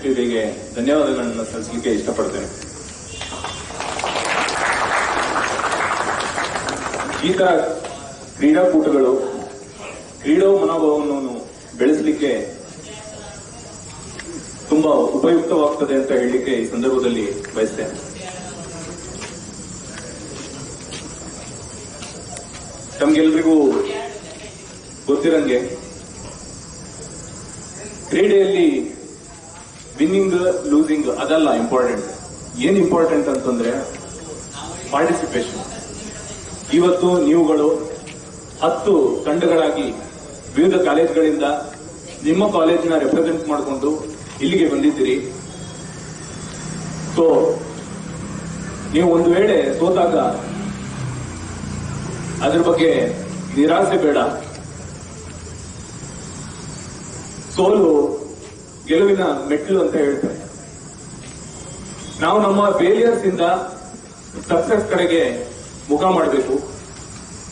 ಇವರಿಗೆ ಧನ್ಯವಾದಗಳನ್ನು ಸಲ್ಲಿಸಲಿಕ್ಕೆ ಇಷ್ಟಪಡ್ತೇನೆ. ಈ ತರ ಕ್ರೀಡಾಕೂಟಗಳು ಕ್ರೀಡಾ ಮನೋಭಾವವನ್ನು ಬೆಳೆಸಲಿಕ್ಕೆ ತುಂಬಾ ಉಪಯುಕ್ತವಾಗ್ತದೆ ಅಂತ ಹೇಳಲಿಕ್ಕೆ ಈ ಸಂದರ್ಭದಲ್ಲಿ ಬಯಸ್ತೇನೆ. ತಮ್ಗೆಲ್ರಿಗೂ ಗೊತ್ತಿರಂಗೆ ಕ್ರೀಡೆಯಲ್ಲಿ ವಿನ್ನಿಂಗ್ ಲೂಸಿಂಗ್ ಅದಲ್ಲ ಇಂಪಾರ್ಟೆಂಟ್. ಏನ್ ಇಂಪಾರ್ಟೆಂಟ್ ಅಂತಂದ್ರೆ ಪಾರ್ಟಿಸಿಪೇಷನ್. ಇವತ್ತು ನೀವುಗಳು 10 ತಂಡಗಳಾಗಿ ವಿವಿಧ ಕಾಲೇಜ್ಗಳಿಂದ ನಿಮ್ಮ ಕಾಲೇಜಿನ ರೆಪ್ರೆಸೆಂಟ್ ಮಾಡಿಕೊಂಡು ಇಲ್ಲಿಗೆ ಬಂದಿದ್ದೀರಿ. ಸೊ ನೀವು ಒಂದು ವೇಳೆ ಸೋತಾಗ ಅದ್ರ ಬಗ್ಗೆ ನಿರಾಸೆ ಬೇಡ. ಸೋಲು ಗೆಲುವಿನ ಮೆಟ್ಟಿಲು ಅಂತ ಹೇಳ್ತಾರೆ. ನಾವು ನಮ್ಮ ಫೇಲಿಯರ್ಸ್ ಇಂದ ಸಕ್ಸಸ್ ಕಡೆಗೆ ಮುಖ ಮಾಡಬೇಕು.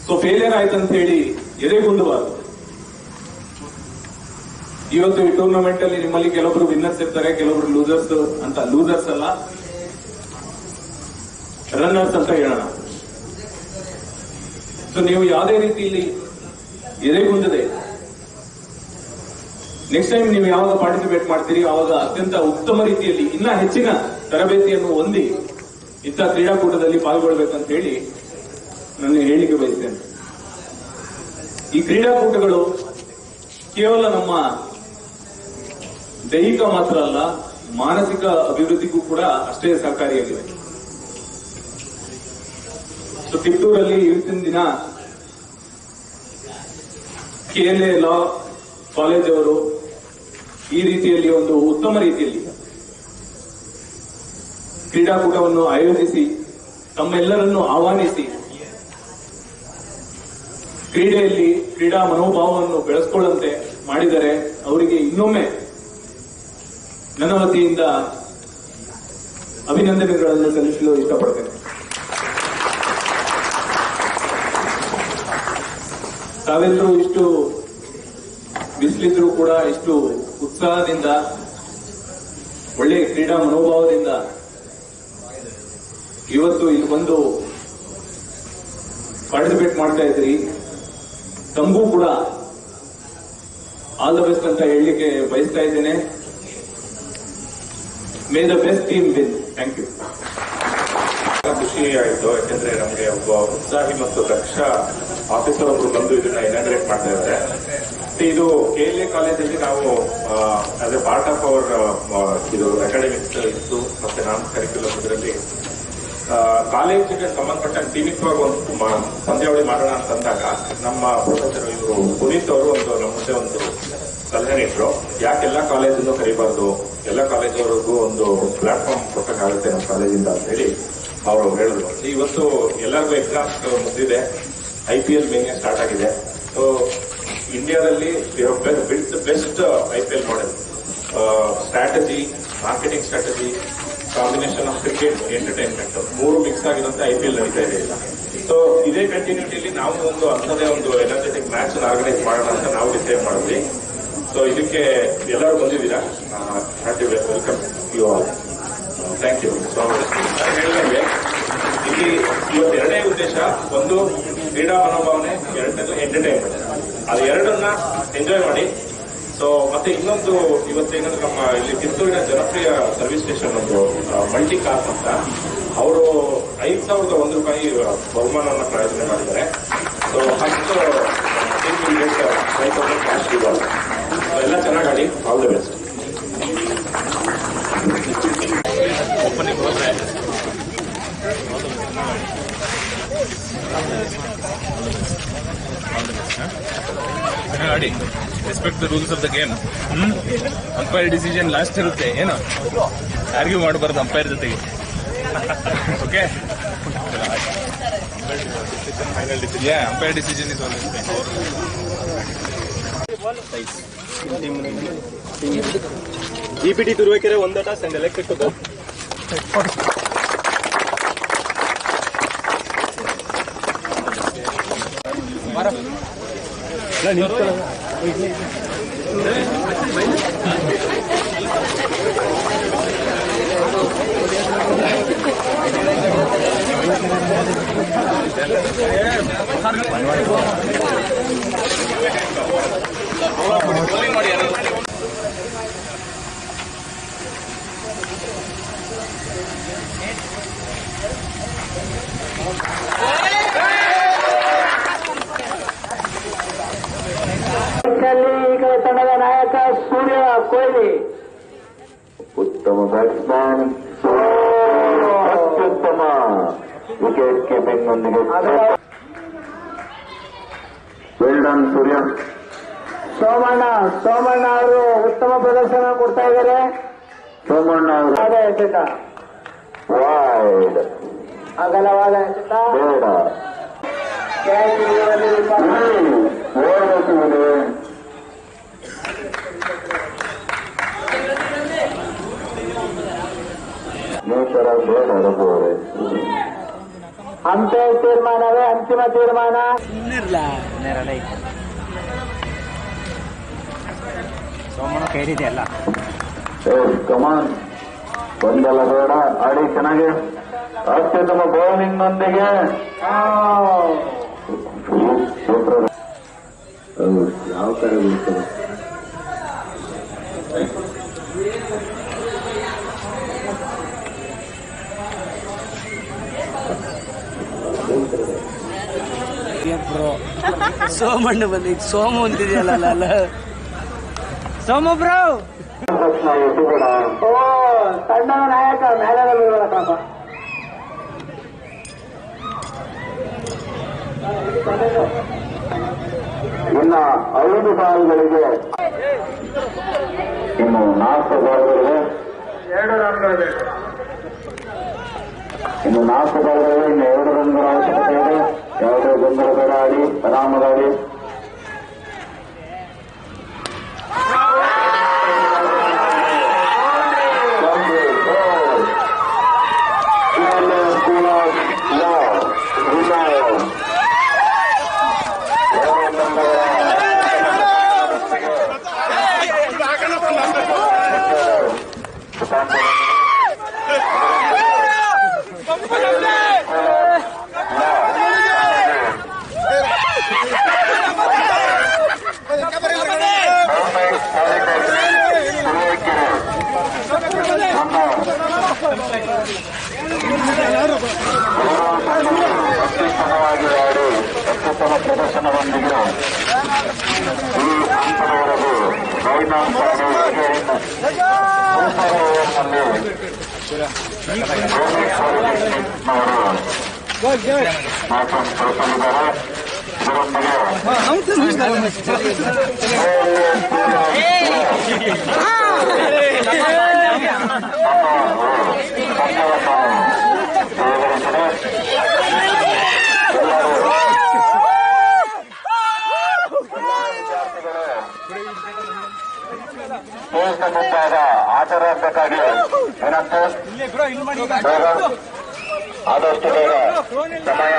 ಸೊ ಫೇಲಿಯರ್ ಆಯ್ತಂತ ಹೇಳಿ ಎದೆಗುಂದಬಾರದು. ಇವತ್ತು ಈ ಟೂರ್ನಮೆಂಟ್ ಅಲ್ಲಿ ನಿಮ್ಮಲ್ಲಿ ಕೆಲವೊಬ್ರು ವಿನ್ನರ್ಸ್ ಇರ್ತಾರೆ, ಕೆಲವೊಬ್ರು ಲೂಸರ್ಸ್ ಅಂತ. ಲೂಸರ್ಸ್ ಅಲ್ಲ, ರನ್ನರ್ಸ್ ಅಂತ ಹೇಳೋಣ. ಸೊ ನೀವು ಯಾವುದೇ ರೀತಿಯಲ್ಲಿ ಎದೆಗುಂದದೆ ನೆಕ್ಸ್ಟ್ ಟೈಮ್ ನೀವು ಯಾವಾಗ ಪಾರ್ಟಿಸಿಪೇಟ್ ಮಾಡ್ತೀರಿ ಆವಾಗ ಅತ್ಯಂತ ಉತ್ತಮ ರೀತಿಯಲ್ಲಿ ಇನ್ನ ಹೆಚ್ಚಿನ ತರಬೇತಿಯನ್ನು ಹೊಂದಿ ಇಂಥ ಕ್ರೀಡಾಕೂಟದಲ್ಲಿ ಪಾಲ್ಗೊಳ್ಬೇಕಂತ ಹೇಳಿ ನಾನು ಹೇಳಿಕೆ ಬಯಸ್ತೇನೆ. ಈ ಕ್ರೀಡಾಕೂಟಗಳು ಕೇವಲ ನಮ್ಮ ದೈಹಿಕ ಮಾತ್ರ ಅಲ್ಲ, ಮಾನಸಿಕ ಅಭಿವೃದ್ಧಿಗೂ ಕೂಡ ಅಷ್ಟೇ ಸಹಕಾರಿಯಾಗಿದೆ. ಸೊ ಕಿತ್ತೂರಲ್ಲಿ ಇವತ್ತಿನ ದಿನ KLA ಲಾ ಕಾಲೇಜ್ ಅವರು ಈ ರೀತಿಯಲ್ಲಿ ಒಂದು ಉತ್ತಮ ರೀತಿಯಲ್ಲಿ ಕ್ರೀಡಾಕೂಟವನ್ನು ಆಯೋಜಿಸಿ ತಮ್ಮೆಲ್ಲರನ್ನು ಆಹ್ವಾನಿಸಿ ಕ್ರೀಡೆಯಲ್ಲಿ ಕ್ರೀಡಾ ಮನೋಭಾವವನ್ನು ಬೆಳೆಸಿಕೊಳ್ಳಂತೆ ಮಾಡಿದರೆ ಅವರಿಗೆ ಇನ್ನೊಮ್ಮೆ ನನ್ನ ವತಿಯಿಂದ ಅಭಿನಂದನೆಗಳನ್ನು ಸಲ್ಲಿಸಲು ಇಷ್ಟಪಡ್ತೇನೆ. ತಾವೆಲ್ಲರೂ ಇಷ್ಟು ಬಿಸಿಲಿದ್ರು ಕೂಡ ಇಷ್ಟು ಉತ್ಸಾಹದಿಂದ ಒಳ್ಳೆಯ ಕ್ರೀಡಾ ಮನೋಭಾವದಿಂದ ಇವತ್ತು ಇಲ್ಲಿ ಬಂದು ಪಾರ್ಟಿಸಿಪೇಟ್ ಮಾಡ್ತಾ ಇದ್ರಿ. ತಮಗೂ ಕೂಡ ಆಲ್ ದ ಬೆಸ್ಟ್ ಅಂತ ಹೇಳಲಿಕ್ಕೆ ಬಯಸ್ತಾ ಇದ್ದೇನೆ. May the best team win. Thank you. ಖುಷಿ ಆಯಿತು, ಯಾಕೆಂದ್ರೆ ನಮಗೆ ಒಬ್ಬ ಉತ್ಸಾಹಿ ಮತ್ತು ದಕ್ಷ ಆಫೀಸರ್ ಒಬ್ರು ಬಂದು ಇದನ್ನ ಇನಾಗ್ರೇಟ್ ಮಾಡ್ತಾ ಇದ್ದಾರೆ. ಇದು KLA ಕಾಲೇಜಲ್ಲಿ ನಾವು as A part of our ಇದು ಅಕಾಡೆಮಿಕ್ಸ್ ಇತ್ತು, ಮತ್ತೆ ನಾನ್ ಕರಿಕ್ಯುಲಮ್ ಇದರಲ್ಲಿ ಕಾಲೇಜಿಗೆ ಸಂಬಂಧಪಟ್ಟ ಸೀಮಿತವಾಗಿ ಒಂದು ಪಂದ್ಯಾವಳಿ ಮಾಡೋಣ ಅಂತಂದಾಗ ನಮ್ಮ ಪ್ರೊಫೆಸರ್ ಇವರು ಪುನೀತ್ ಅವರು ನಮ್ಮ ಮುಂದೆ ಒಂದು ಸಲಹೆ ನೀಡರು. ಯಾಕೆಲ್ಲ ಕಾಲೇಜನ್ನು ಕರಿಬಾರ್ದು, ಎಲ್ಲ ಕಾಲೇಜವರಿಗೂ ಒಂದು ಪ್ಲಾಟ್ಫಾರ್ಮ್ ಕೊಟ್ಟಕ್ಕಾಗುತ್ತೆ ನಮ್ಮ ಕಾಲೇಜಿಂದ ಅಂತ ಹೇಳಿ ಅವರು ಹೇಳಿದ್ರು. ಇವತ್ತು ಎಲ್ಲರಿಗೂ ಎಕ್ಸಾಮ್ಸ್ ಮುಗಿದಿದೆ, IPL ಮೇಗೆ ಸ್ಟಾರ್ಟ್ ಆಗಿದೆ. ಸೊ ಇಂಡಿಯಾದಲ್ಲಿ built best IPL model, strategy, marketing strategy, combination of cricket, entertainment ಮೂರು ಮಿಕ್ಸ್ ಆಗಿರೋಂಥ IPL ನಡೀತಾ ಇದೆ ಈಗ. ಸೊ ಇದೇ ಕಂಟಿನ್ಯೂಟಿಯಲ್ಲಿ ನಾವು ಒಂದು ಅಂಥದೇ ಒಂದು ಎನರ್ಜೆಟಿಕ್ ಮ್ಯಾಚ್ ಆರ್ಗನೈಸ್ ಮಾಡೋಣ ಅಂತ ನಾವು ಡಿಸೈಡ್ ಮಾಡಿದ್ವಿ. ಸೊ ಇದಕ್ಕೆ ಎಲ್ಲರೂ ಬಂದಿದ್ದೀರಾ, welcome you all. Thank you. So ಹೇಳಿದಂಗೆ ಇಲ್ಲಿ ಇವತ್ತು ಎರಡನೇ ಉದ್ದೇಶ, ಒಂದು ಕ್ರೀಡಾ ಮನೋಭಾವನೆ, ಎರಡನೇದು ಎಂಟರ್ಟೈನ್ಮೆಂಟ್. ಅದು ಎರಡನ್ನ ಎಂಜಾಯ್ ಮಾಡಿ. ಸೊ ಮತ್ತೆ ಇನ್ನೊಂದು ಇವತ್ತೇನಂದ್ರೆ ನಮ್ಮ ಇಲ್ಲಿ ಕಿತ್ತೂರಿನ ಜನಪ್ರಿಯ ಸರ್ವಿಸ್ ಸ್ಟೇಷನ್ ಒಂದು ಮಲ್ಟಿ ಕಾರ್ ಅಂತ ಅವರು 5,001 ರೂಪಾಯಿ ಬಹುಮಾನವನ್ನು ಪ್ರಾಯೋಜನೆ ಮಾಡಿದ್ದಾರೆ. So first 5,000 cash reward. ಎಲ್ಲ ಚೆನ್ನಾಗಿ ಆಡಿ. All the best. ಆಡಿ. Respect the rules of the game. Umpire decision last ಇರುತ್ತೆ, ಏನು ಆರ್ಗ್ಯೂ ಮಾಡಬಾರ್ದು ಅಂಪೈರ್ ಜೊತೆಗೆ. Okay, umpire decision is always EPT Turuvekere ಒಂದಟ ಸಂಡ್ ಎಲೆಕ್ಟ್ರಿಕ್ ಟು ಗೋ. ಈಗ ತಂಡದ ನಾಯಕ ಸೂರ್ಯ ಕೊಹ್ಲಿ, ಉತ್ತಮ ಬ್ಯಾಟ್ಸ್ಮನ್, ಅತ್ಯುತ್ತಮ ವಿಕೆಟ್ ಕೀಪಿಂಗ್ ನೊಂದಿಗೆ ವೆಲ್ಡನ್ ಸೂರ್ಯ. ಸೋಮಣ್ಣ ಅವರು ಉತ್ತಮ ಪ್ರದರ್ಶನ ಕೊಡ್ತಾ ಇದ್ದಾರೆ. ಸೋಮಣ್ಣ ಅವರು ಎಸೆತ ವೈಡ್, ಅಗಲವಾದ ಎಸೆತ ಬೇಡ, ಕ್ಯಾಚ್ ಓಡಬೇಕಿದೆ. ಅಂಪೈರ್ ತೀರ್ಮಾನವೇ ಅಂತಿಮ ತೀರ್ಮಾನ. ಸೋಮಣ್ಣ ಕೇಳಿದೆಯಲ್ಲ, ಕಮಾನ್, ಗೊಂದಲ ಬೇಡ, ಆಡಿ ಚೆನ್ನಾಗಿ. ಅತ್ಯುತ್ತಮ ಬೌಲಿಂಗ್ ನೊಂದಿಗೆ ಯಾವ ತರ ಬೀಳ್ತದೆ. ಸೋಮಣ್ಣ ಬಂದಿದ್ದು ಸೋಮು ಅಂತಿದೆಯಲ್ಲ. ಸೋಮು ಬ್ರೋ, ಓ ತಂಡದ ನಾಯಕ ಮೇಲದಲ್ಲಿ ಪಾಪ. ಇನ್ನ 5 ಬಾಲ್ಗಳಿಗೆ, ಇನ್ನು 4 ಬಾಲ್ಗಳಿಗೆ 2 ರನ್ಗಳಿವೆ. ಇನ್ನು 4 ಬಾಲ್ಗಳಿಗೆ ಇನ್ನು 2 ರನ್ಗಳ ಅವಶ್ಯಕತೆ ಇದೆ. ಯಾವುದೇ ಗೊಂದಲ ಬೇಡ, ಆಡಿ ಆರಾಮದಾಡಿ. ಅತ್ಯುತ್ತಮ ಪ್ರದರ್ಶನದೊಂದಿಗೆ ಈ ಹಂತದವರೆಗೂ ಮುಂದಾದ ಆಚರಿಸಬೇಕಾಗಿ ಏನಂತ ಆದಷ್ಟು ಬೇಗ ಸಮಯ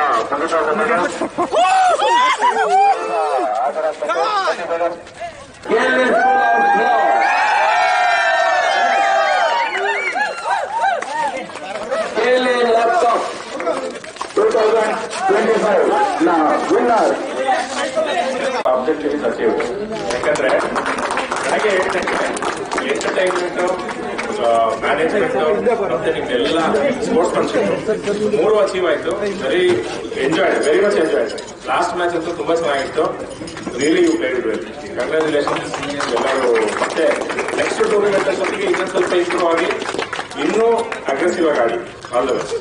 ಆಬ್ಜೆಕ್ಟಿವ್ ಇಸ್ ಅಚೀವ್. ಯಾಕಂದ್ರೆ ನನಗೆ ಎಂಟರ್ಟೈನ್ಮೆಂಟ್, ಮ್ಯಾನೇಜ್ಮೆಂಟ್ ಮತ್ತೆ ನಿಮ್ದೆಲ್ಲ ಸ್ಪೋರ್ಟ್ಸ್ಮನ್ಶಿಪ್ 3 ಅಚೀವ್ ಆಯ್ತು. Very much enjoyed. Last match ಅಂತೂ ತುಂಬಾ ಚೆನ್ನಾಗಿತ್ತು. Really you played well. Congratulations ಎಲ್ಲರೂ. ಮತ್ತೆ ನೆಕ್ಸ್ಟ್ ಟೂರ್ನಮೆಂಟ್ ಅಷ್ಟೊತ್ತಿಗೆ ಇನ್ನೊಂದು ಸ್ವಲ್ಪ ಇಂಪ್ರೂವ್ ಆಗಿ ಇನ್ನೂ ಅಗ್ರೆಸಿವ್ ಆಗಿ ಆಡಿ. All the best.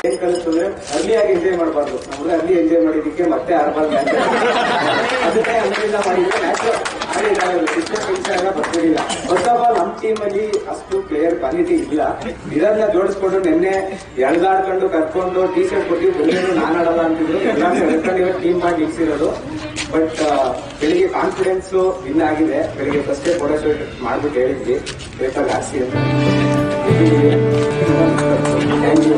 ಏನ್ ಕಲಿಸ್ತದೆ, ಅರ್ಲಿಯಾಗಿ ಎಂಜಾಯ್ ಮಾಡಬಾರ್ದು. ನಮ್ಗೆ ಅಲ್ಲಿ ಎಂಜಾಯ್ ಮಾಡಿದ್ದಕ್ಕೆ ಮತ್ತೆ ಆಡಬಾರ್ದು. ಅದನ್ನೇ ಅಲ್ಲಿಂದ ಮಾಡಿದ್ರೆ ಮ್ಯಾಚ್ ಎಲ್ಲ ಬರ್ತಿರಲಿಲ್ಲ. ಫಸ್ಟ್ ಆಫ್ ಆಲ್ ನಮ್ಮ ಟೀಮ್ ಅಲ್ಲಿ ಅಷ್ಟು ಪ್ಲೇಯರ್ ಕ್ವಾಲಿಟಿ ಇಲ್ಲ. ಇದನ್ನ ಜೋಡಿಸ್ಕೊಂಡು ನಿನ್ನೆ ಎಳ್ದಾಡ್ಕೊಂಡು ಕರ್ಕೊಂಡು ಟಿ ಶರ್ಟ್ ಕೊಟ್ಟು ಬೆಳಿಗ್ಗೆ ನಾನು ಆಡಲ್ಲ ಅಂತಿದ್ರು. ಎಲ್ಲರೂ ಎಳ್ಕೊಂಡು ಟೀಮ್ ಮಾಡಿ ನಿಲ್ಸಿರೋದು. ಬಟ್ ಬೆಳಿಗ್ಗೆ ಕಾನ್ಫಿಡೆನ್ಸ್ ವಿನ್ ಆಗಿದೆ. ಬೆಳಿಗ್ಗೆ ಫಸ್ಟೇ ಫೋಟೋ ಶೂಟ್ ಮಾಡ್ಬಿಟ್ಟು ಹೇಳಿದ್ವಿ ಬೇಕಾಗಿ ಹಾಕ್ಸಿ ಅಂತ. Thank you.